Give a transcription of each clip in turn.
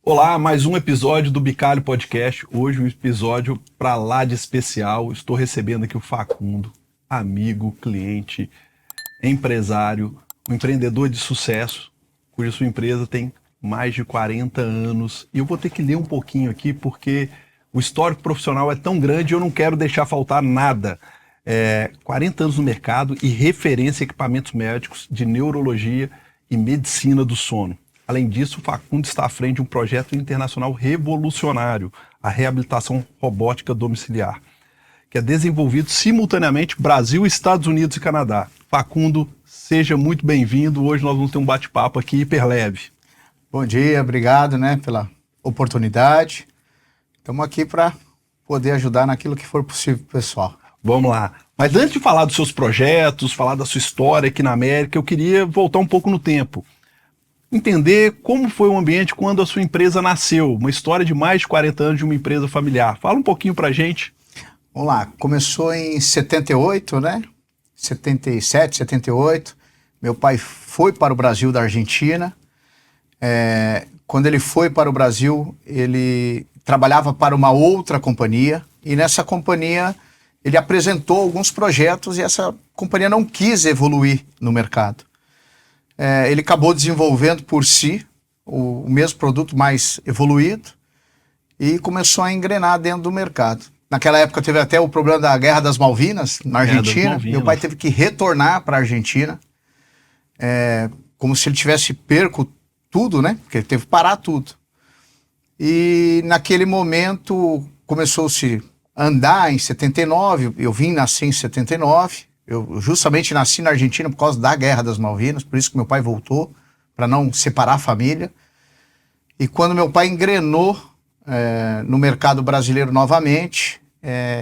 Olá, mais um episódio do Bicalho Podcast. Hoje um episódio pra lá de especial. Estou recebendo aqui o Facundo, amigo, cliente, empresário, um empreendedor de sucesso, cuja sua empresa tem mais de 40 anos. E eu vou ter que ler um pouquinho aqui porque o histórico profissional é tão grande e eu não quero deixar faltar nada. 40 anos no mercado e referência em equipamentos médicos de neurologia e medicina do sono. Além disso, o Facundo está à frente de um projeto internacional revolucionário, a reabilitação robótica domiciliar, que é desenvolvido simultaneamente Brasil, Estados Unidos e Canadá. Facundo, seja muito bem-vindo. Hoje nós vamos ter um bate-papo aqui hiper leve. Bom dia, obrigado pela oportunidade. Estamos aqui para poder ajudar naquilo que for possível, pessoal. Vamos lá. Mas antes de falar dos seus projetos, falar da sua história aqui na América, eu queria voltar um pouco no tempo. Entender como foi o ambiente quando a sua empresa nasceu. Uma história de mais de 40 anos de uma empresa familiar. Fala um pouquinho pra gente. Vamos lá. Começou em 78, 77, 78. Meu pai foi para o Brasil da Argentina. Quando ele foi para o Brasil, ele trabalhava para uma outra companhia. E nessa companhia, ele apresentou alguns projetos e essa companhia não quis evoluir no mercado. Ele acabou desenvolvendo por si o mesmo produto mais evoluído e começou a engrenar dentro do mercado. Naquela época teve até o problema da Guerra das Malvinas, na Argentina. Meu pai teve que retornar para a Argentina, como se ele tivesse perco tudo, porque ele teve que parar tudo. E naquele momento começou-se a andar em 79, eu nasci em 79. Eu justamente nasci na Argentina por causa da Guerra das Malvinas, por isso que meu pai voltou, para não separar a família. E quando meu pai engrenou no mercado brasileiro novamente,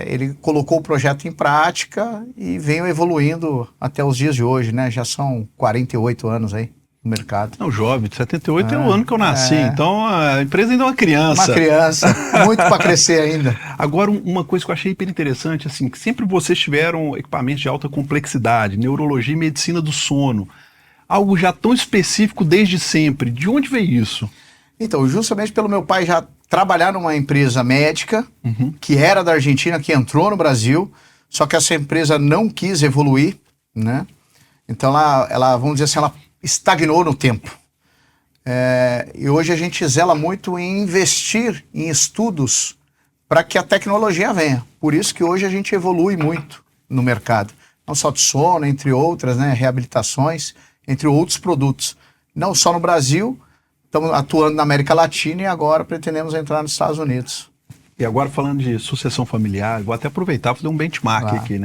ele colocou o projeto em prática e veio evoluindo até os dias de hoje, Já são 48 anos aí no mercado. Não, jovem, 78 é o ano que eu nasci, então a empresa ainda é uma criança. Uma criança, muito para crescer ainda. Agora, uma coisa que eu achei hiper interessante, assim, que sempre vocês tiveram equipamentos de alta complexidade, neurologia e medicina do sono. Algo já tão específico desde sempre. De onde veio isso? Então, justamente pelo meu pai já trabalhar numa empresa médica, que era da Argentina, que entrou no Brasil, só que essa empresa não quis evoluir, Então, ela vamos dizer assim, ela estagnou no tempo. E hoje a gente zela muito em investir em estudos para que a tecnologia venha. Por isso que hoje a gente evolui muito no mercado. Não só de sono, entre outras, reabilitações, entre outros produtos. Não só no Brasil, estamos atuando na América Latina e agora pretendemos entrar nos Estados Unidos. E agora falando de sucessão familiar, vou até aproveitar e fazer um benchmark aqui,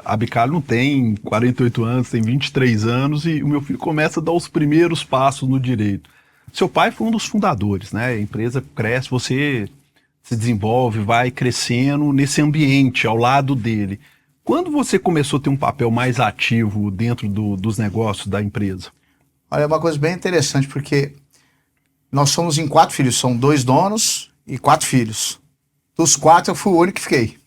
A Bicalho não tem 48 anos, tem 23 anos e o meu filho começa a dar os primeiros passos no direito. Seu pai foi um dos fundadores, A empresa cresce, você se desenvolve, vai crescendo nesse ambiente, ao lado dele. Quando você começou a ter um papel mais ativo dentro dos negócios da empresa? Olha, é uma coisa bem interessante, porque nós somos em 4 filhos, são 2 donos e 4 filhos. Dos 4, eu fui o único que fiquei.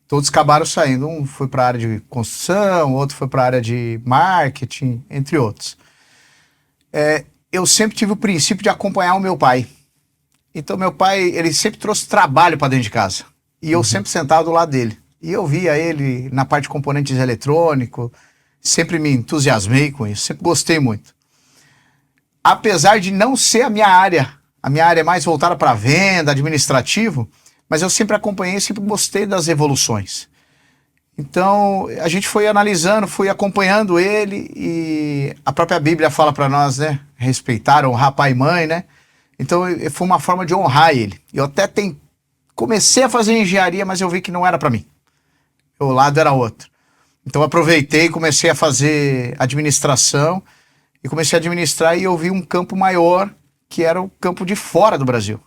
Todos acabaram saindo. Um foi para a área de construção, outro foi para a área de marketing, entre outros. Eu sempre tive o princípio de acompanhar o meu pai. Então, meu pai, ele sempre trouxe trabalho para dentro de casa. E eu sempre sentava do lado dele. E eu via ele na parte de componentes eletrônicos, sempre me entusiasmei com isso, sempre gostei muito. Apesar de não ser a minha área é mais voltada para venda, administrativo, mas eu sempre acompanhei, sempre gostei das evoluções. Então, a gente foi analisando, foi acompanhando ele e a própria Bíblia fala para nós, respeitar, honrar pai e mãe, Então foi uma forma de honrar ele. Eu até comecei a fazer engenharia, mas eu vi que não era para mim. O lado era outro. Então aproveitei, comecei a fazer administração e comecei a administrar e eu vi um campo maior, que era o campo de fora do Brasil.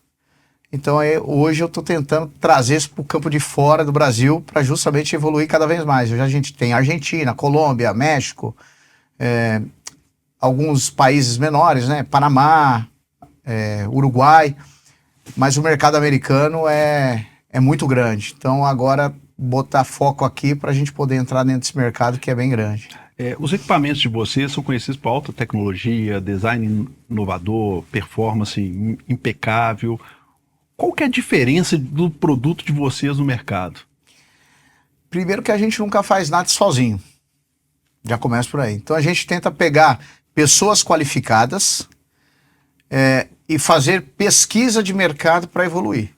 Então hoje eu estou tentando trazer isso para o campo de fora do Brasil para justamente evoluir cada vez mais. Hoje a gente tem Argentina, Colômbia, México, alguns países menores, né? Panamá, Uruguai, mas o mercado americano é muito grande. Então agora botar foco aqui para a gente poder entrar dentro desse mercado que é bem grande. Os equipamentos de vocês são conhecidos por alta tecnologia, design inovador, performance impecável. Qual que é a diferença do produto de vocês no mercado? Primeiro que a gente nunca faz nada sozinho. Já começa por aí. Então a gente tenta pegar pessoas qualificadas e fazer pesquisa de mercado para evoluir.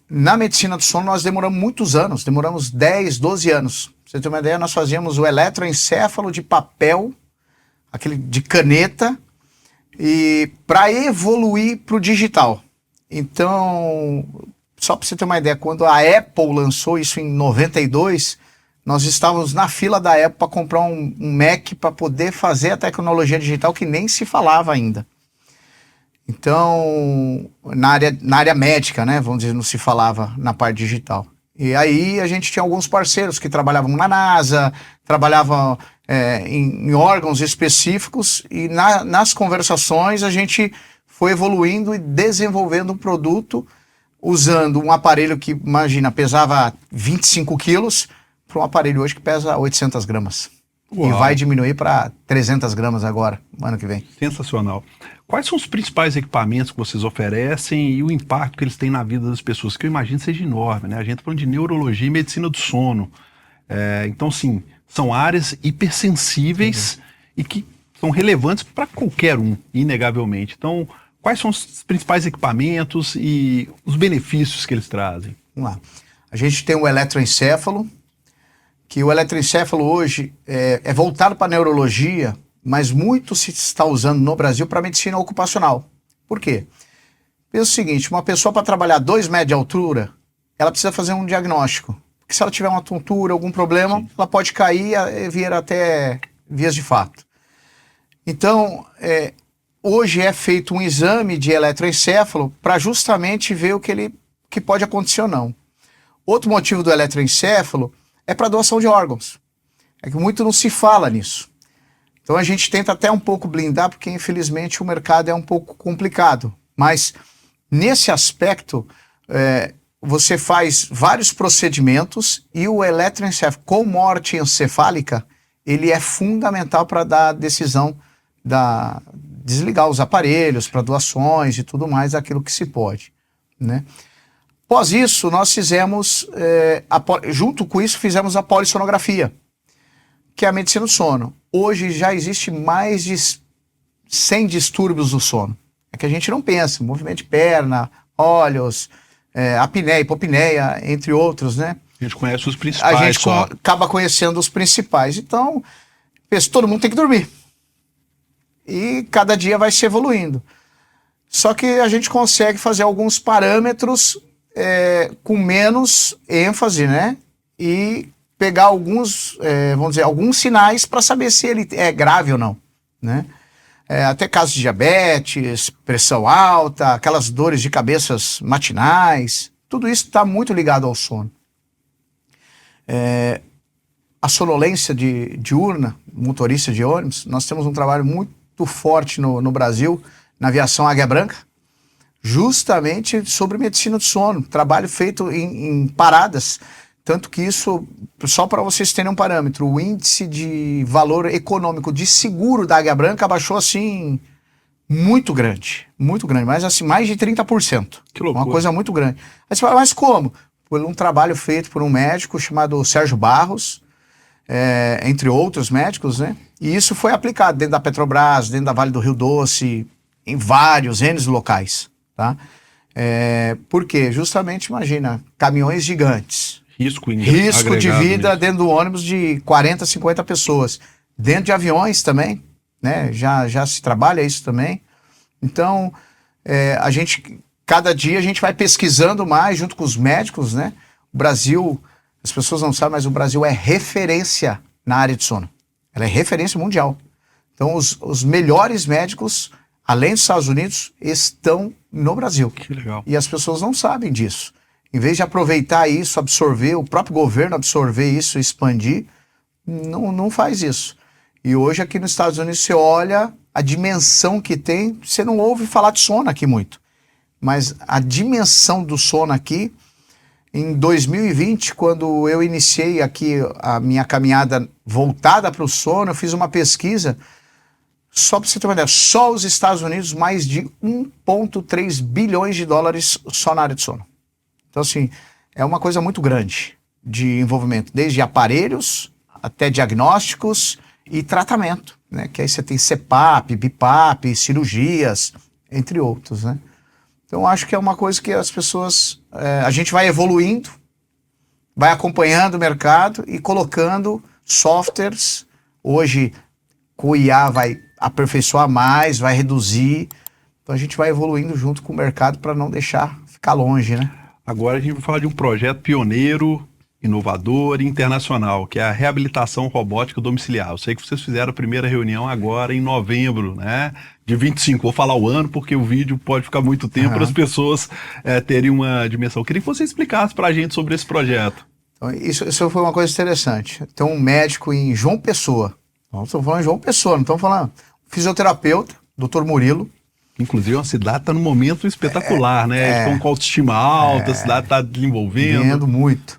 Na medicina do sono nós demoramos muitos anos, demoramos 10, 12 anos. Pra você ter uma ideia, nós fazíamos o eletroencéfalo de papel, aquele de caneta, e para evoluir para o digital. Então, só para você ter uma ideia, quando a Apple lançou isso em 92, nós estávamos na fila da Apple para comprar um Mac para poder fazer a tecnologia digital que nem se falava ainda. Então, na área médica, né, vamos dizer, não se falava na parte digital. E aí a gente tinha alguns parceiros que trabalhavam na NASA, trabalhavam em órgãos específicos, e nas conversações a gente foi evoluindo e desenvolvendo um produto usando um aparelho que, imagina, pesava 25 quilos para um aparelho hoje que pesa 800 gramas. Uau. E vai diminuir para 300 gramas agora, no ano que vem. Sensacional. Quais são os principais equipamentos que vocês oferecem e o impacto que eles têm na vida das pessoas? Que eu imagino seja enorme, né? A gente está falando de neurologia e medicina do sono. Então, sim, são áreas hipersensíveis e que são relevantes para qualquer um, inegavelmente. Então, quais são os principais equipamentos e os benefícios que eles trazem? Vamos lá. A gente tem o eletroencéfalo, que o eletroencéfalo hoje é voltado para a neurologia, mas muito se está usando no Brasil para medicina ocupacional. Por quê? Pensa o seguinte, uma pessoa para trabalhar 2 metros de altura, ela precisa fazer um diagnóstico. Porque se ela tiver uma tontura, algum problema, sim, ela pode cair e vir até vias de fato. Então, hoje é feito um exame de eletroencéfalo para justamente ver o que pode acontecer ou não. Outro motivo do eletroencéfalo é para doação de órgãos. É que muito não se fala nisso. Então a gente tenta até um pouco blindar, porque infelizmente o mercado é um pouco complicado. Mas nesse aspecto, você faz vários procedimentos e o eletroencéfalo com morte encefálica, ele é fundamental para dar a decisão desligar os aparelhos para doações e tudo mais, aquilo que se pode, né? Após isso, nós fizemos, junto com isso, fizemos a polissonografia, que é a medicina do sono. Hoje já existe mais de 100 distúrbios do sono. É que a gente não pensa, movimento de perna, olhos, apneia, hipopneia, entre outros, né? A gente conhece os principais. A gente acaba conhecendo os principais. Então, pensa, todo mundo tem que dormir. E cada dia vai se evoluindo. Só que a gente consegue fazer alguns parâmetros com menos ênfase, né? E pegar alguns, vamos dizer, alguns sinais para saber se ele é grave ou não, né? Até casos de diabetes, pressão alta, aquelas dores de cabeças matinais, tudo isso está muito ligado ao sono. A sonolência diurna, motorista de ônibus, nós temos um trabalho muito forte no Brasil, na aviação Águia Branca, justamente sobre medicina do sono, trabalho feito em paradas, tanto que isso, só para vocês terem um parâmetro, o índice de valor econômico de seguro da Águia Branca abaixou assim, muito grande, mas assim, mais de 30%. Que loucura. Uma coisa muito grande. Aí você fala, mas como? Por um trabalho feito por um médico chamado Sérgio Barros, entre outros médicos, né? E isso foi aplicado dentro da Petrobras, dentro da Vale do Rio Doce, em vários N locais, tá? Por quê? Justamente, imagina, caminhões gigantes. Risco de vida dentro do ônibus de 40, 50 pessoas. Dentro de aviões também, né? Já se trabalha isso também. Então, cada dia a gente vai pesquisando mais junto com os médicos, né? O Brasil, as pessoas não sabem, mas o Brasil é referência na área de sono. Ela é referência mundial. Então, os melhores médicos, além dos Estados Unidos, estão no Brasil. Que legal. E as pessoas não sabem disso. Em vez de aproveitar isso, absorver, o próprio governo absorver isso, expandir, não faz isso. E hoje aqui nos Estados Unidos você olha a dimensão que tem, você não ouve falar de sono aqui muito, mas a dimensão do sono aqui, em 2020, quando eu iniciei aqui a minha caminhada voltada para o sono, eu fiz uma pesquisa, só para você ter uma ideia, só os Estados Unidos, mais de 1,3 bilhões de dólares só na área de sono. Então, assim, é uma coisa muito grande de envolvimento, desde aparelhos até diagnósticos e tratamento, né? Que aí você tem CPAP, BIPAP, cirurgias, entre outros, né? Então, acho que é uma coisa que as pessoas... a gente vai evoluindo, vai acompanhando o mercado e colocando softwares. Hoje, com o IA vai aperfeiçoar mais, vai reduzir. Então, a gente vai evoluindo junto com o mercado para não deixar ficar longe, né? Agora a gente vai falar de um projeto pioneiro, inovador e internacional, que é a reabilitação robótica domiciliar. Eu sei que vocês fizeram a primeira reunião agora em novembro, né? De 25. Vou falar o ano porque o vídeo pode ficar muito tempo para as pessoas terem uma dimensão. Eu queria que você explicasse para a gente sobre esse projeto. Então, isso foi uma coisa interessante. Tem um médico em João Pessoa. Nós estamos falando de João Pessoa, não estamos falando fisioterapeuta, Dr. Murilo. Inclusive, a cidade está num momento espetacular, né? Estão com autoestima alta, a cidade está desenvolvendo. Ganhando muito.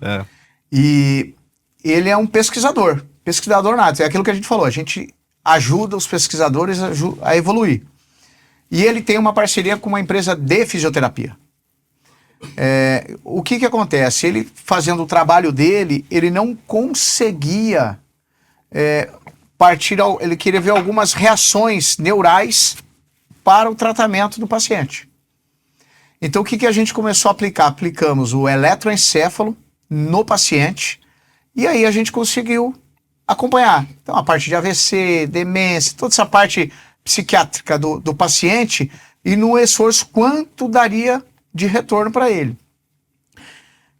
E ele é um pesquisador nato. É aquilo que a gente falou, a gente ajuda os pesquisadores a evoluir. E ele tem uma parceria com uma empresa de fisioterapia. O que acontece? Ele, fazendo o trabalho dele, ele não conseguia ele queria ver algumas reações neurais para o tratamento do paciente. Então, o que a gente começou a aplicar? Aplicamos o eletroencéfalo no paciente e aí a gente conseguiu acompanhar. Então, a parte de AVC, demência, toda essa parte psiquiátrica do paciente e no esforço quanto daria de retorno para ele.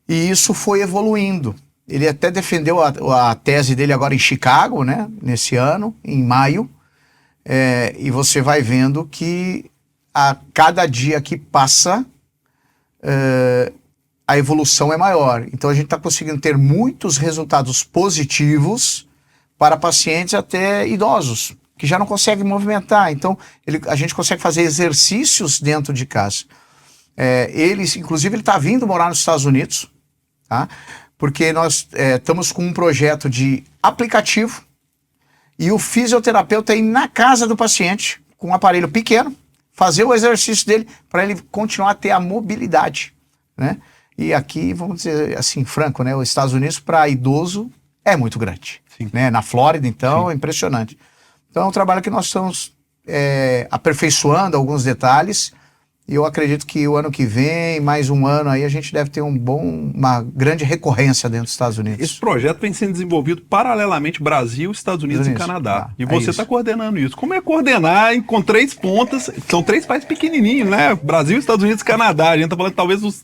E isso foi evoluindo. Ele até defendeu a tese dele agora em Chicago, né, nesse ano, em maio. E você vai vendo que a cada dia que passa, a evolução é maior. Então a gente está conseguindo ter muitos resultados positivos para pacientes até idosos, que já não conseguem movimentar. Então a gente consegue fazer exercícios dentro de casa. Inclusive, ele está vindo morar nos Estados Unidos, tá? Porque nós estamos com um projeto de aplicativo e o fisioterapeuta ir na casa do paciente com um aparelho pequeno, fazer o exercício dele para ele continuar a ter a mobilidade, né? E aqui, vamos dizer assim, franco, né? Os Estados Unidos para idoso é muito grande, né? Na Flórida, então, é impressionante. Então, é um trabalho que nós estamos aperfeiçoando alguns detalhes. E eu acredito que o ano que vem, mais um ano aí, a gente deve ter uma grande recorrência dentro dos Estados Unidos. Esse projeto vem sendo desenvolvido paralelamente Brasil, Estados Unidos e Canadá. E você está coordenando isso. Como é coordenar com 3 pontas? São 3 países pequenininhos, né? Brasil, Estados Unidos e Canadá. A gente está falando talvez dos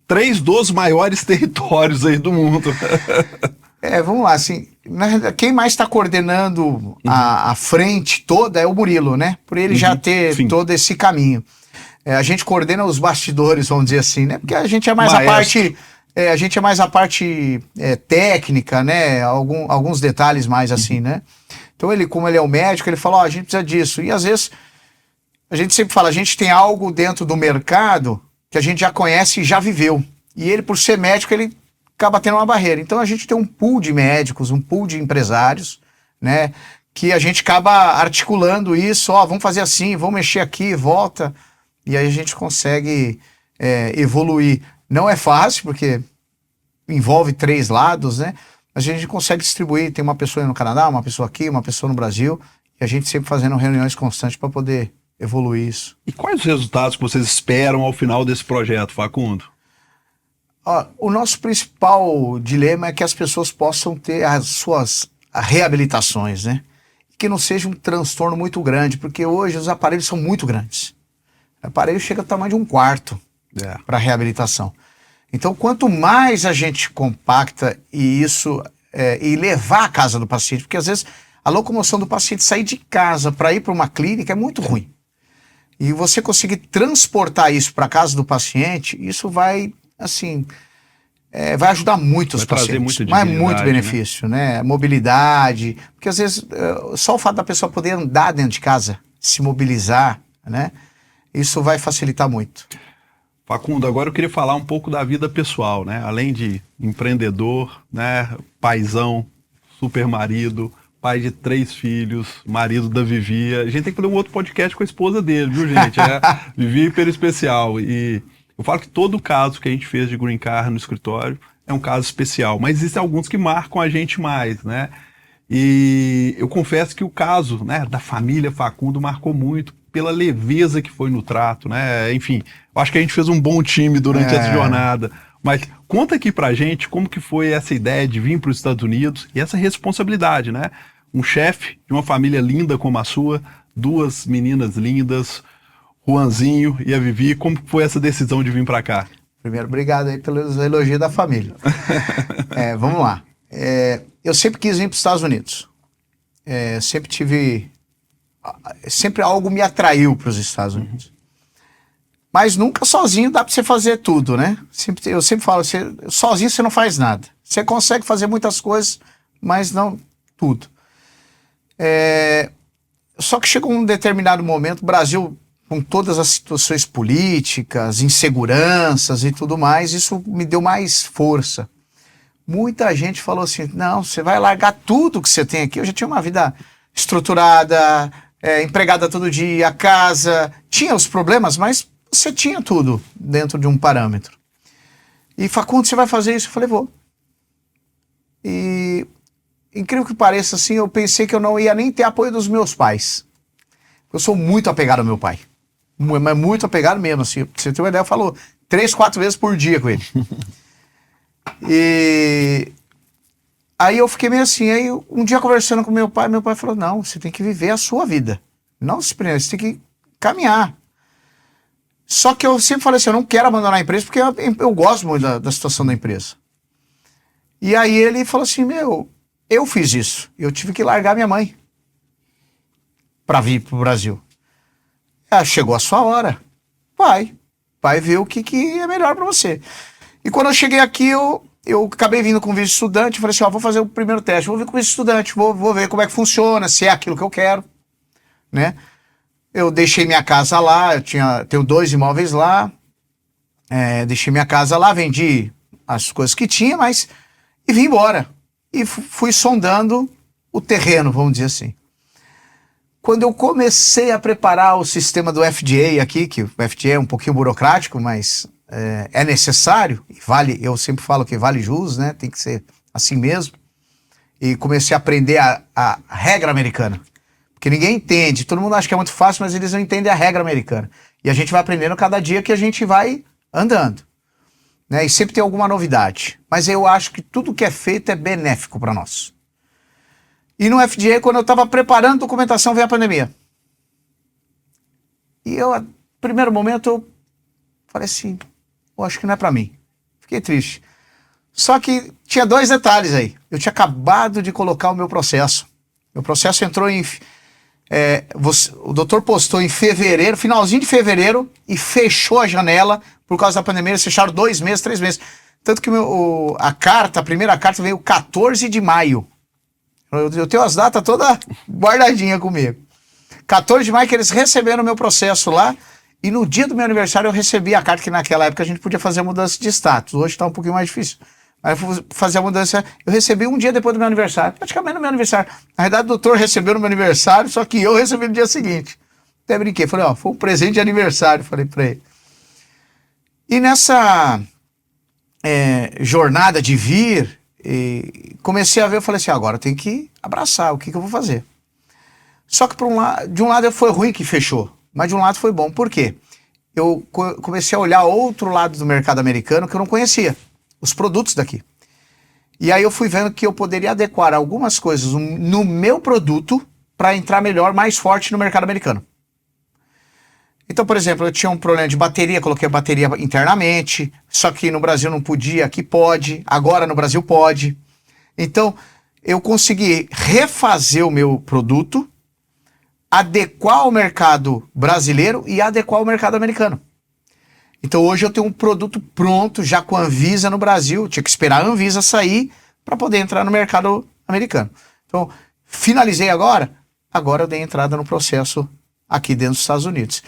3 dos maiores territórios aí do mundo. Vamos lá, assim, quem mais está coordenando a frente toda é o Murilo, né? Por ele já ter todo esse caminho. A gente coordena os bastidores, vamos dizer assim, né? Porque a gente é mais a parte técnica, né? Alguns detalhes mais assim, né? Então como ele é o médico, ele fala, a gente precisa disso. E às vezes, a gente sempre fala, a gente tem algo dentro do mercado que a gente já conhece e já viveu. E ele, por ser médico, ele acaba tendo uma barreira. Então a gente tem um pool de médicos, um pool de empresários, né? Que a gente acaba articulando isso, vamos fazer assim, vamos mexer aqui, volta... E aí a gente consegue evoluir. Não é fácil, porque envolve 3 lados, né? Mas a gente consegue distribuir. Tem uma pessoa no Canadá, uma pessoa aqui, uma pessoa no Brasil. E a gente sempre fazendo reuniões constantes para poder evoluir isso. E quais os resultados que vocês esperam ao final desse projeto, Facundo? O nosso principal dilema é que as pessoas possam ter as suas reabilitações, né? Que não seja um transtorno muito grande, porque hoje os aparelhos são muito grandes. O aparelho chega ao tamanho de um quarto para reabilitação. Então, quanto mais a gente compacta e levar a casa do paciente, porque às vezes a locomoção do paciente sair de casa para ir para uma clínica é muito ruim. E você conseguir transportar isso para a casa do paciente, isso vai, assim, vai ajudar muito os pacientes. Mas muito benefício, né? Mobilidade, porque às vezes só o fato da pessoa poder andar dentro de casa, se mobilizar, né? Isso vai facilitar muito. Facundo, agora eu queria falar um pouco da vida pessoal, né? Além de empreendedor, né? Paizão, super marido, pai de 3 filhos, marido da Vivi. A gente tem que fazer um outro podcast com a esposa dele, viu, gente? Vivi hiper especial. E eu falo que todo caso que a gente fez de Green Card no escritório é um caso especial, mas existem alguns que marcam a gente mais, né? E eu confesso que o caso, né, da família Facundo marcou muito pela leveza que foi no trato, né? Enfim, eu acho que a gente fez um bom time durante essa jornada. Mas conta aqui pra gente como que foi essa ideia de vir para os Estados Unidos e essa responsabilidade, né? Um chefe de uma família linda como a sua, 2 meninas lindas, Juanzinho e a Vivi, como foi essa decisão de vir para cá? Primeiro, obrigado aí pelos elogios da família. Vamos lá. Eu sempre quis vir para os Estados Unidos. Sempre algo me atraiu para os Estados Unidos. Mas nunca sozinho dá para você fazer tudo, né? Eu sempre falo, sozinho você não faz nada. Você consegue fazer muitas coisas, mas não tudo. Só que chegou um determinado momento, o Brasil, com todas as situações políticas, inseguranças e tudo mais, isso me deu mais força. Muita gente falou assim, não, você vai largar tudo que você tem aqui. Eu já tinha uma vida estruturada, empregada todo dia, casa, tinha os problemas, mas você tinha tudo dentro de um parâmetro. E Facundo, você vai fazer isso? Eu falei, vou. E, incrível que pareça, assim, eu pensei que eu não ia nem ter apoio dos meus pais. Eu sou muito apegado ao meu pai. Mas muito apegado mesmo, assim. Pra você ter uma ideia, eu falo 3, 4 vezes por dia com ele. E aí eu fiquei meio assim, aí um dia conversando com meu pai falou, não, você tem que viver a sua vida. Não se prenda, você tem que caminhar. Só que eu sempre falei assim, eu não quero abandonar a empresa, porque eu gosto muito da situação da empresa. E aí ele falou assim, eu fiz isso, eu tive que largar minha mãe para vir pro Brasil. Chegou a sua hora, vai ver o que é melhor para você. E quando eu cheguei aqui, eu acabei vindo com visto estudante, falei assim, vou fazer o primeiro teste, vou vir com visto estudante, vou ver como é que funciona, se é aquilo que eu quero, né? Eu deixei minha casa lá, tenho 2 imóveis lá, deixei minha casa lá, vendi as coisas que tinha, e vim embora. E fui sondando o terreno, vamos dizer assim. Quando eu comecei a preparar o sistema do FDA aqui, que o FDA é um pouquinho burocrático, mas é necessário, eu sempre falo que vale jus, né? Tem que ser assim mesmo. E comecei a aprender a regra americana. Porque ninguém entende, todo mundo acha que é muito fácil, mas eles não entendem a regra americana. E a gente vai aprendendo cada dia que a gente vai andando, né? E sempre tem alguma novidade. Mas eu acho que tudo que é feito é benéfico para nós. E no FDA, quando eu estava preparando a documentação, veio a pandemia. E no primeiro momento, eu falei assim, eu acho que não é para mim. Fiquei triste. Só que tinha 2 detalhes aí. Eu tinha acabado de colocar o meu processo. Meu processo entrou o doutor postou em fevereiro, finalzinho de fevereiro, e fechou a janela por causa da pandemia. Eles fecharam 2 meses, 3 meses. Tanto que a primeira carta veio 14 de maio. Eu tenho as datas todas guardadinhas comigo. 14 de maio que eles receberam o meu processo lá, e no dia do meu aniversário eu recebi a carta, que naquela época a gente podia fazer a mudança de status. Hoje está um pouquinho mais difícil. Aí eu fui fazer a mudança, eu recebi um dia depois do meu aniversário, praticamente no meu aniversário. Na verdade, o doutor recebeu no meu aniversário, só que eu recebi no dia seguinte. Até brinquei, falei, foi um presente de aniversário, falei pra ele. E nessa jornada de vir, comecei a ver, eu falei assim, agora eu tenho que abraçar, o que eu vou fazer? Só que de um lado foi ruim que fechou, mas de um lado foi bom. Por quê? Eu comecei a olhar outro lado do mercado americano que eu não conhecia. Os produtos daqui. E aí eu fui vendo que eu poderia adequar algumas coisas no meu produto para entrar melhor, mais forte no mercado americano. Então, por exemplo, eu tinha um problema de bateria, coloquei a bateria internamente, só que no Brasil não podia, aqui pode, agora no Brasil pode. Então, eu consegui refazer o meu produto, adequar ao mercado brasileiro e adequar ao mercado americano. Então, hoje eu tenho um produto pronto, já com a Anvisa no Brasil, tinha que esperar a Anvisa sair para poder entrar no mercado americano. Então, finalizei agora eu dei entrada no processo aqui dentro dos Estados Unidos.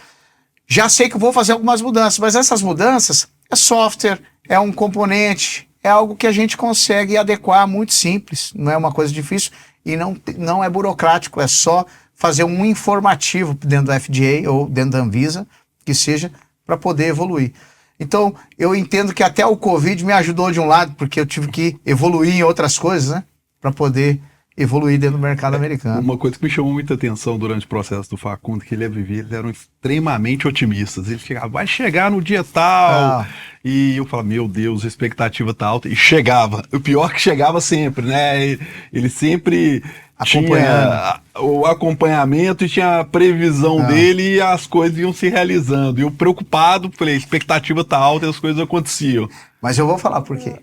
Já sei que eu vou fazer algumas mudanças, mas essas mudanças é software, é um componente, é algo que a gente consegue adequar muito simples, não é uma coisa difícil e não é burocrático, é só fazer um informativo dentro da FDA ou dentro da Anvisa, que seja para poder evoluir. Então, eu entendo que até o Covid me ajudou de um lado, porque eu tive que evoluir em outras coisas, né? Para poder evoluir dentro do mercado americano. Uma coisa que me chamou muita atenção durante o processo do Facundo, que ele ia viver, eles eram extremamente otimistas. Ele chegava, vai chegar no dia tal. E eu falava, meu Deus, a expectativa tá alta. E chegava. O pior é que chegava sempre, né? Ele sempre tinha o acompanhamento e tinha a previsão dele e as coisas iam se realizando. E eu preocupado, falei, a expectativa tá alta e as coisas aconteciam. Mas eu vou falar por quê.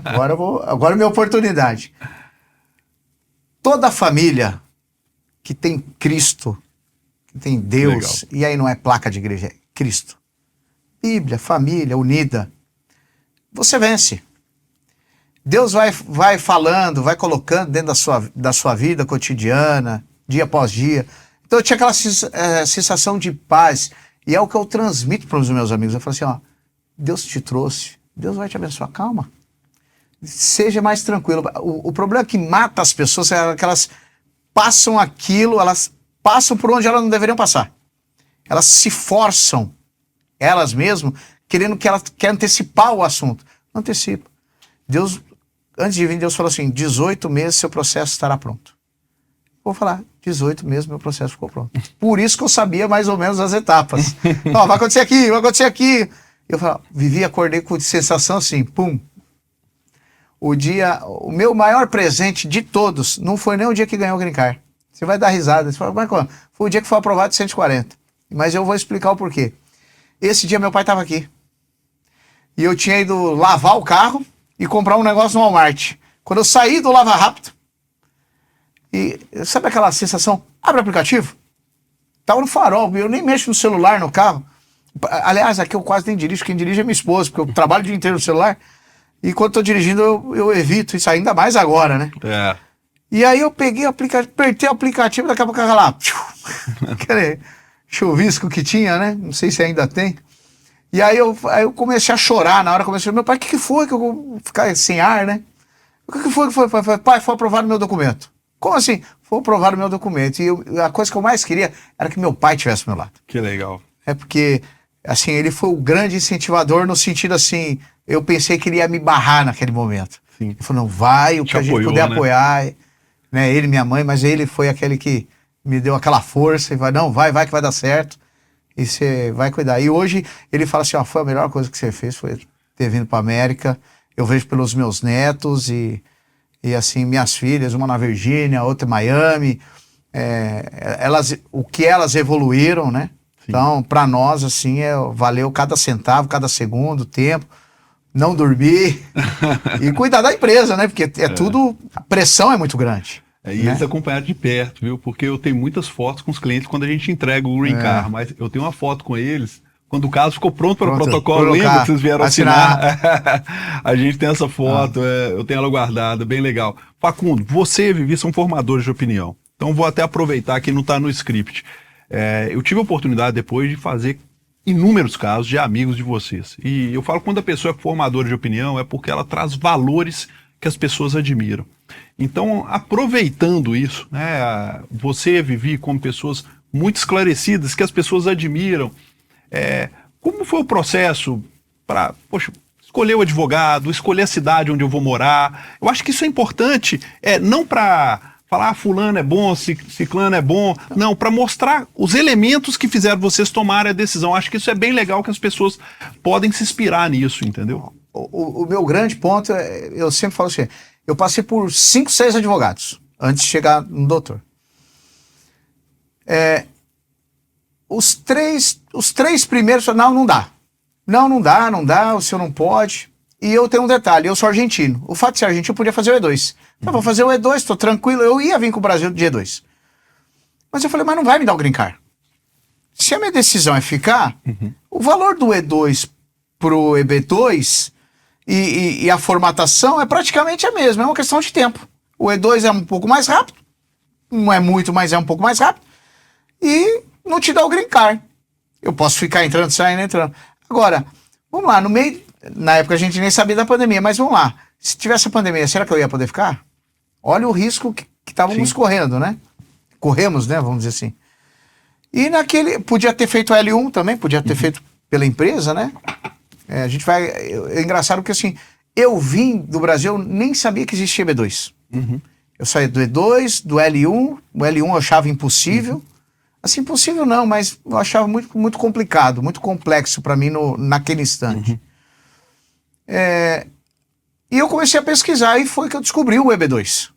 Agora é minha oportunidade. Toda família que tem Cristo, que tem Deus, legal. E aí não é placa de igreja, é Cristo. Bíblia, família, unida. Você vence. Deus vai falando, vai colocando dentro da sua vida cotidiana, dia após dia. Então eu tinha aquela sensação de paz. E é o que eu transmito para os meus amigos. Eu falo assim, ó, Deus te trouxe, Deus vai te abençoar, calma. Seja mais tranquilo. O problema que mata as pessoas é que elas passam aquilo, elas passam por onde elas não deveriam passar. Elas se forçam, elas mesmas, querendo que elas querem antecipar o assunto. Não antecipa. Deus, antes de vir, Deus falou assim, 18 meses seu processo estará pronto. Vou falar, 18 meses meu processo ficou pronto. Por isso que eu sabia mais ou menos as etapas. Ó, vai acontecer aqui, vai acontecer aqui. Eu falava, acordei com sensação assim, pum. O meu maior presente de todos não foi nem o dia que ganhou o Green Card. Você vai dar risada. Você fala, mas como? Foi o dia que foi aprovado de 140. Mas eu vou explicar o porquê. Esse dia meu pai estava aqui. E eu tinha ido lavar o carro e comprar um negócio no Walmart. Quando eu saí do Lava Rápido, e sabe aquela sensação? Abre o aplicativo. Tava no farol, eu nem mexo no celular no carro. Aliás, aqui eu quase nem dirijo, quem dirige é minha esposa, porque eu trabalho o dia inteiro no celular. E quando estou dirigindo, eu evito isso, ainda mais agora, né? É. E aí eu peguei o aplicativo, apertei o aplicativo, daqui a pouco lá, aquele chuvisco que tinha, né? Não sei se ainda tem. E aí eu comecei a chorar na hora, comecei a meu pai, o que foi que eu vou ficar sem ar, né? O que foi que foi? Pai, foi aprovado meu documento. Como assim? Foi aprovado meu documento. E a coisa que eu mais queria era que meu pai estivesse ao meu lado. Que legal. É porque, assim, ele foi o grande incentivador no sentido assim, eu pensei que ele ia me barrar naquele momento. Sim. Ele falou, não, vai, o que a gente puder apoiar, né? Ele e minha mãe, mas ele foi aquele que me deu aquela força e vai, não, vai que vai dar certo. E você vai cuidar. E hoje ele fala assim, ó, foi a melhor coisa que você fez, foi ter vindo para América. Eu vejo pelos meus netos e assim, minhas filhas, uma na Virgínia, outra em Miami, o que elas evoluíram, né? Sim. Então, para nós, assim, valeu cada centavo, cada segundo, tempo, não dormir e cuidar da empresa, né? Porque tudo, a pressão é muito grande. E eles acompanharam de perto, viu? Porque eu tenho muitas fotos com os clientes quando a gente entrega o Green Card, mas eu tenho uma foto com eles quando o caso ficou pronto para o protocolo, lembra que vocês vieram assinar? A gente tem essa foto, eu tenho ela guardada, bem legal. Facundo, você e Vivi são formadores de opinião, então vou até aproveitar que não está no script. Eu tive a oportunidade depois de fazer inúmeros casos de amigos de vocês. E eu falo que quando a pessoa é formadora de opinião é porque ela traz valores que as pessoas admiram. Então, aproveitando isso, né, você e Vivi como pessoas muito esclarecidas, que as pessoas admiram, como foi o processo para, escolher o advogado, escolher a cidade onde eu vou morar? Eu acho que isso é importante, não para falar fulano é bom, ciclano é bom, não, para mostrar os elementos que fizeram vocês tomarem a decisão. Acho que isso é bem legal, que as pessoas podem se inspirar nisso, entendeu? O meu grande ponto, eu sempre falo assim, eu passei por 5, 6 advogados antes de chegar no doutor. os três primeiros falaram, não dá. Não dá, o senhor não pode. E eu tenho um detalhe, eu sou argentino. O fato de ser argentino, eu podia fazer o E2. Eu vou fazer o E2, tô tranquilo, eu ia vir com o Brasil de E2. Mas eu falei, mas não vai me dar o green card. Se a minha decisão é ficar, o valor do E2 pro EB2 e a formatação é praticamente a mesma, é uma questão de tempo. O E2 é um pouco mais rápido, não é muito, mas é um pouco mais rápido, e não te dá o green card. Eu posso ficar entrando, saindo, entrando. Agora, vamos lá, no meio, na época a gente nem sabia da pandemia, mas vamos lá, se tivesse a pandemia, será que eu ia poder ficar? Olha o risco que estávamos correndo, né? Corremos, né, vamos dizer assim. E naquele, podia ter feito a L1 também, podia ter feito pela empresa, né? A gente vai, é engraçado porque assim, eu vim do Brasil, eu nem sabia que existia B2. Eu saí do E2, do L1, o L1 eu achava impossível. Assim, impossível não, mas eu achava muito, muito complicado, muito complexo para mim naquele instante. E eu comecei a pesquisar e foi que eu descobri o EB2.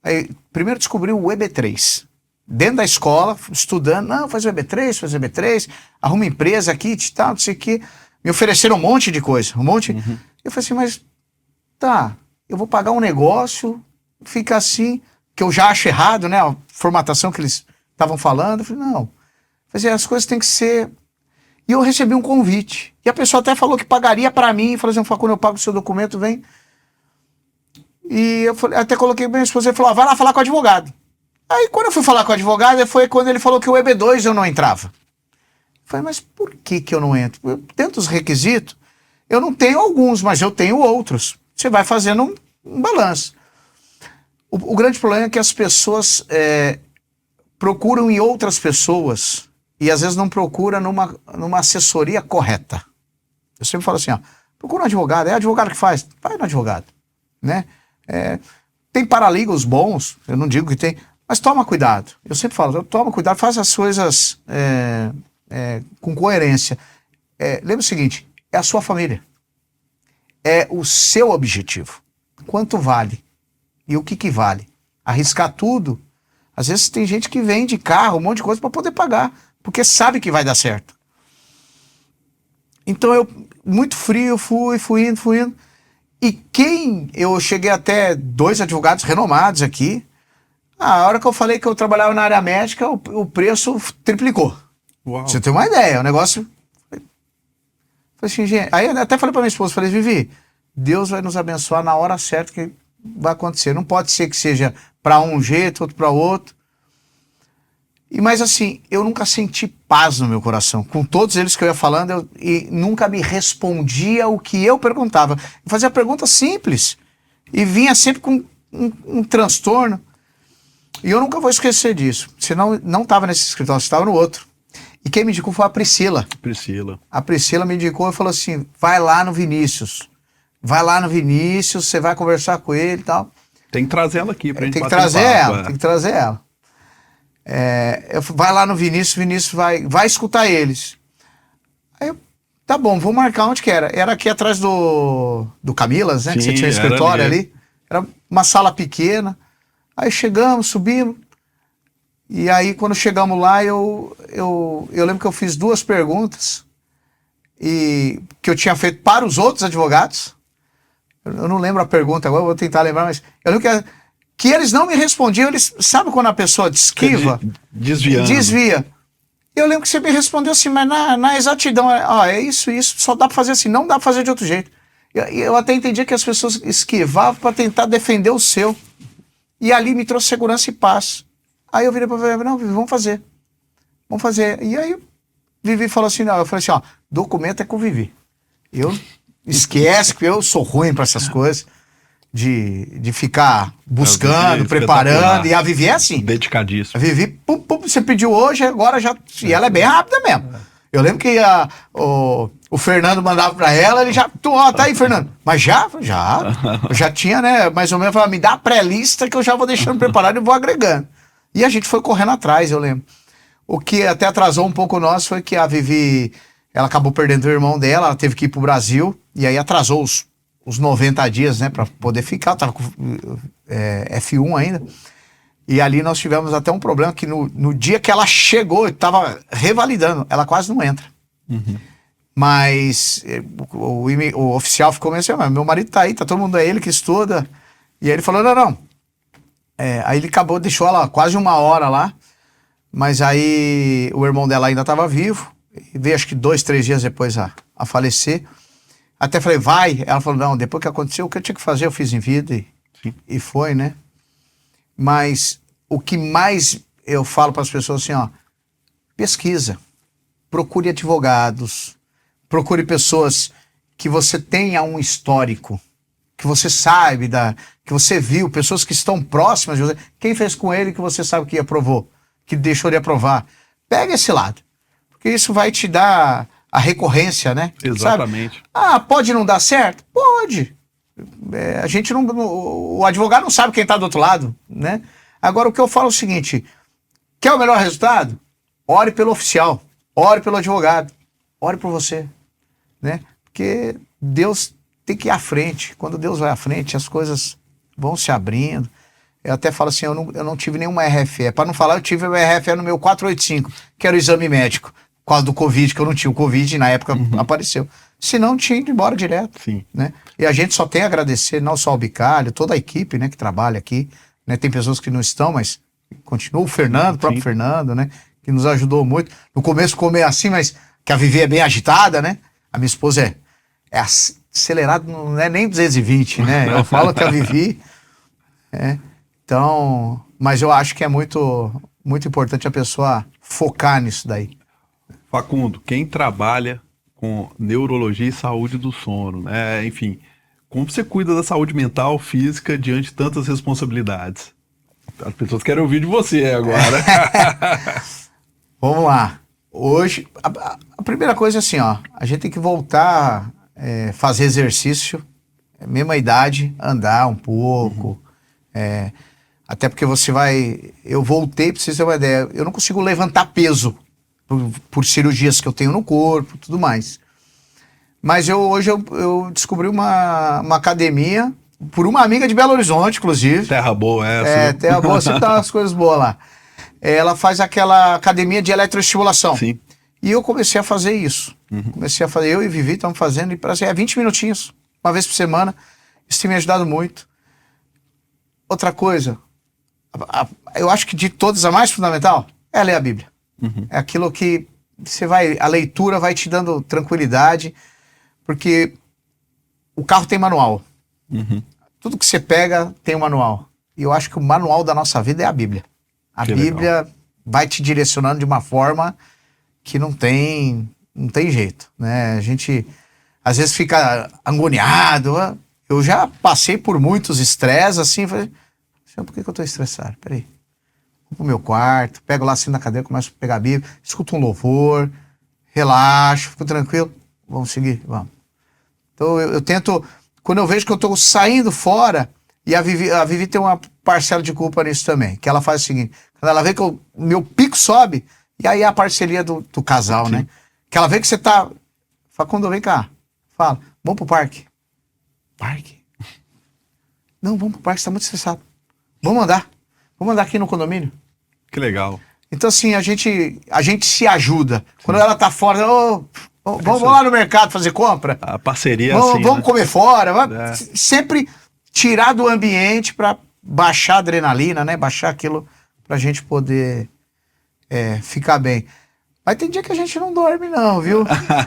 Aí, primeiro descobri o EB3. Dentro da escola, estudando, não, faz o EB3, arruma empresa aqui, tal, não sei o quê. Me ofereceram um monte de coisa, um monte. Eu falei assim, mas tá, eu vou pagar um negócio, fica assim, que eu já acho errado, né, a formatação que eles estavam falando. Eu falei, não, as coisas têm que ser... E eu recebi um convite. E a pessoa até falou que pagaria pra mim, falou assim, quando eu pago o seu documento, vem. E eu falei, até coloquei minha esposa e falou, vai lá falar com o advogado. Aí quando eu fui falar com o advogado, foi quando ele falou que o EB2 eu não entrava. Eu falei, mas por que eu não entro? Dentro dos requisitos, eu não tenho alguns, mas eu tenho outros. Você vai fazendo um balanço. O grande problema é que as pessoas procuram em outras pessoas e às vezes não procuram numa assessoria correta. Eu sempre falo assim, ó, procura um advogado, é advogado que faz, vai no advogado, né? Tem paralegals bons, eu não digo que tem, mas toma cuidado. Eu sempre falo, toma cuidado, faz as coisas com coerência. Lembra o seguinte, é a sua família. É o seu objetivo. Quanto vale? E o que vale? Arriscar tudo? Às vezes tem gente que vende carro, um monte de coisa para poder pagar, porque sabe que vai dar certo. Então eu, muito frio, fui indo. E eu cheguei até 2 advogados renomados aqui. A hora que eu falei que eu trabalhava na área médica, o preço triplicou. Uau. Você tem uma ideia, o negócio... Falei assim, gente... Aí eu até falei pra minha esposa, falei, Vivi, Deus vai nos abençoar na hora certa que vai acontecer. Não pode ser que seja pra um jeito, outro pra outro. Mas assim, eu nunca senti paz no meu coração. Com todos eles que eu ia falando, e nunca me respondia o que eu perguntava. Eu fazia perguntas simples e vinha sempre com um transtorno. E eu nunca vou esquecer disso. Senão não estava nesse escritório, estava no outro. E quem me indicou foi a Priscila. A Priscila me indicou e falou assim, vai lá no Vinícius. Vai lá no Vinícius, você vai conversar com ele e tal. Tem que trazer ela aqui pra gente Tem que trazer ela. Vai lá no Vinícius vai escutar eles. Aí eu, tá bom, vou marcar onde que era. Era aqui atrás do Camilas, né? Sim, que você tinha um escritório ali. Era uma sala pequena. Aí chegamos, subimos. E aí quando chegamos lá, eu lembro que eu fiz 2 perguntas que eu tinha feito para os outros advogados. Eu não lembro a pergunta agora, vou tentar lembrar, mas eu lembro que eles não me respondiam. Eles, sabe quando a pessoa esquiva? Desvia. Eu lembro que você me respondeu assim, mas na exatidão, é isso, só dá pra fazer assim, não dá pra fazer de outro jeito. Eu até entendi que as pessoas esquivavam para tentar defender o seu. E ali me trouxe segurança e paz. Aí eu virei pra Vivi, não, Vivi, vamos fazer. E aí Vivi falou assim, não, eu falei assim, documento é com Vivi. Esquece que eu sou ruim para essas coisas. De ficar buscando, preparando. E a Vivi é assim. Dedicadíssima. A Vivi, você pediu hoje, agora já... E ela é bem rápida mesmo. Eu lembro que o Fernando mandava pra ela, ele já... tá aí, Fernando. Mas já. Eu já tinha, né, mais ou menos, falava, me dá a pré-lista que eu já vou deixando preparado e vou agregando. E a gente foi correndo atrás, eu lembro. O que até atrasou um pouco o nosso foi que a Vivi, ela acabou perdendo o irmão dela, ela teve que ir pro Brasil, e aí atrasou os 90 dias, né, pra poder ficar, tava com F1 ainda. E ali nós tivemos até um problema que no dia que ela chegou, estava revalidando, ela quase não entra. Mas o oficial ficou meio assim, "Mas meu marido tá aí, tá todo mundo, é ele que estuda." E aí ele falou, não. Aí ele acabou, deixou ela quase 1 hora lá, mas aí o irmão dela ainda estava vivo, e veio acho que 2, 3 dias depois a falecer. Até falei, vai. Ela falou, não, depois que aconteceu, o que eu tinha que fazer, eu fiz em vida e foi, né? Mas o que mais eu falo para as pessoas assim, ó, pesquisa, procure advogados, procure pessoas que você tenha um histórico, que você sabe, que você viu, pessoas que estão próximas de você. Quem fez com ele que você sabe que aprovou, que deixou de aprovar. Pega esse lado, porque isso vai te dar a recorrência, né? Exatamente. Sabe? Pode não dar certo? Pode. A gente não... O advogado não sabe quem está do outro lado, né? Agora, o que eu falo é o seguinte, quer o melhor resultado? Ore pelo oficial, ore pelo advogado, ore por você, né? Porque Deus tem que ir à frente. Quando Deus vai à frente, as coisas vão se abrindo. Eu até falo assim, eu não tive nenhuma RFE. Para não falar, eu tive uma RFE no meu 485, que era o exame médico, por causa do Covid, que eu não tinha. O Covid, na época, apareceu. Se não, tinha ido embora direto. Sim. Né? E a gente só tem a agradecer, não só ao Bicalho, toda a equipe, né, que trabalha aqui. Né? Tem pessoas que não estão, mas continua o Fernando, o próprio Fernando, né, que nos ajudou muito. No começo ficou meio assim, mas que a Vivi é bem agitada, né? A minha esposa é acelerada, não é nem 220, né? Eu falo que a Vivi... Então, mas eu acho que é muito, muito importante a pessoa focar nisso daí. Facundo, quem trabalha com neurologia e saúde do sono, né? Enfim, como você cuida da saúde mental, física, diante de tantas responsabilidades? As pessoas querem ouvir de você agora. Vamos lá. Hoje, a primeira coisa é assim, ó, a gente tem que voltar a fazer exercício, mesma idade, andar um pouco, até porque eu voltei, pra vocês terem uma ideia, eu não consigo levantar peso por cirurgias que eu tenho no corpo, tudo mais. Mas hoje eu descobri uma academia, por uma amiga de Belo Horizonte, inclusive. Terra boa essa. Terra boa, sempre dá umas coisas boas lá. Ela faz aquela academia de eletroestimulação. Sim. E eu comecei a fazer isso. Comecei a fazer, eu e Vivi estamos fazendo, e para 20 minutinhos, uma vez por semana. Isso tem me ajudado muito. Outra coisa, eu acho que de todas a mais fundamental é ler a Bíblia. É aquilo que a leitura vai te dando tranquilidade, porque o carro tem manual. Tudo que você pega tem um manual. E eu acho que o manual da nossa vida é a Bíblia. A Bíblia vai te direcionando de uma forma que não tem jeito, né? A gente às vezes fica agoniado. Eu já passei por muitos estresses assim, falei, por que eu tô estressado? Peraí. Vou pro meu quarto, pego lá assim na cadeira, começo a pegar a Bíblia, escuto um louvor, relaxo, fico tranquilo. Vamos seguir, vamos. Então eu tento, quando eu vejo que eu tô saindo fora, e a Vivi tem uma parcela de culpa nisso também, que ela faz o seguinte, quando ela vê que o meu pico sobe, e aí a parceria do casal, né? Que ela vê que você tá... Facundo, vem cá. Fala, vamos pro parque. Parque? Não, vamos pro parque, você tá muito estressado. Vamos andar. Vamos andar aqui no condomínio. Que legal. Então, assim, a gente se ajuda. Quando ela tá fora, vamos lá no mercado fazer compra. A parceria vamos né? comer fora. Sempre tirar do ambiente para baixar a adrenalina, né? Baixar aquilo pra gente poder ficar bem. Mas tem dia que a gente não dorme não, viu?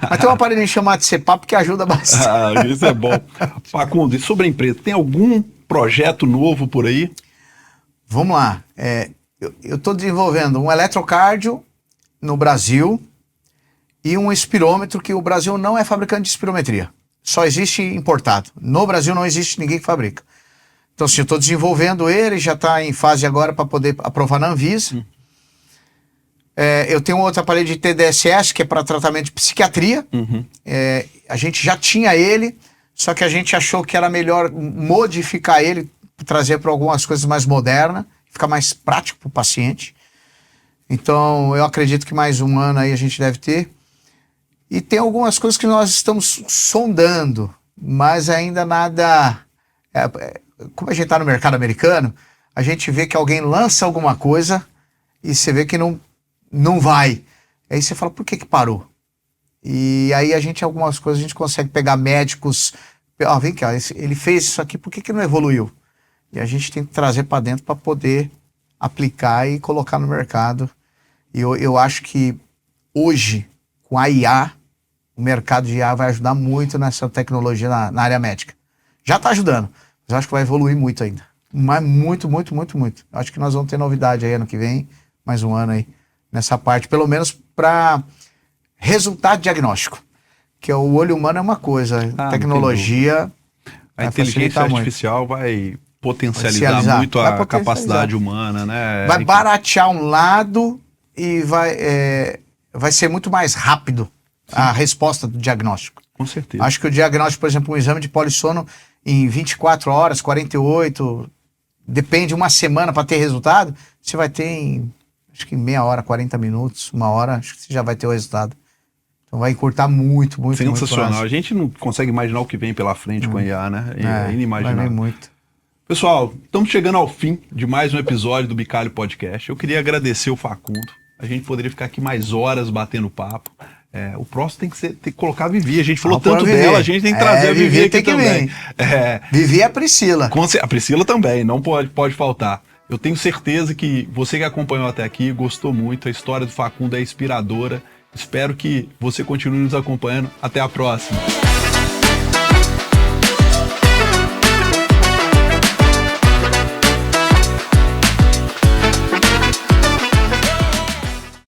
Mas tem um aparelho chamado CPAP que ajuda bastante. Isso é bom. Facundo, e sobre a empresa, tem algum projeto novo por aí? Vamos lá. Eu estou desenvolvendo um eletrocardio no Brasil e um espirômetro, que o Brasil não é fabricante de espirometria. Só existe importado. No Brasil não existe ninguém que fabrica. Então, assim, eu estou desenvolvendo ele, já está em fase agora para poder aprovar na Anvisa. Eu tenho outro aparelho de TDSS, que é para tratamento de psiquiatria. A gente já tinha ele, só que a gente achou que era melhor modificar ele, trazer para algumas coisas mais modernas, ficar mais prático para o paciente. Então, eu acredito que mais um ano aí a gente deve ter. E tem algumas coisas que nós estamos sondando, mas ainda nada... como a gente está no mercado americano, a gente vê que alguém lança alguma coisa e você vê que não vai. Aí você fala, por que parou? E aí algumas coisas a gente consegue pegar médicos, vem cá, ele fez isso aqui, por que não evoluiu? E a gente tem que trazer para dentro para poder aplicar e colocar no mercado. E eu acho que hoje, com a IA, o mercado de IA vai ajudar muito nessa tecnologia na área médica. Já está ajudando, mas eu acho que vai evoluir muito ainda. Mas muito, muito, muito, muito. Eu acho que nós vamos ter novidade aí ano que vem, mais um ano aí, nessa parte, pelo menos para resultado diagnóstico. Que o olho humano é uma coisa, tecnologia... A inteligência artificial vai potencializar muito a capacidade humana, né? Vai baratear um lado e vai ser muito mais rápido a resposta do diagnóstico. Com certeza. Acho que o diagnóstico, por exemplo, um exame de polissono em 24 horas, 48, depende, uma semana para ter resultado, você vai ter acho que em meia hora, 40 minutos, uma hora, acho que você já vai ter o resultado. Então vai encurtar muito, muito, sensacional. Muito. A gente não consegue imaginar o que vem pela frente com a IA, né? É inimaginável. Vai muito. Pessoal, estamos chegando ao fim de mais um episódio do Bicalho Podcast. Eu queria agradecer o Facundo. A gente poderia ficar aqui mais horas batendo papo. O próximo tem que colocar a Vivi. A gente falou tanto dela, a gente tem que trazer a Vivi aqui também. Vivi é a Priscila. A Priscila também, não pode faltar. Eu tenho certeza que você que acompanhou até aqui gostou muito. A história do Facundo é inspiradora. Espero que você continue nos acompanhando. Até a próxima.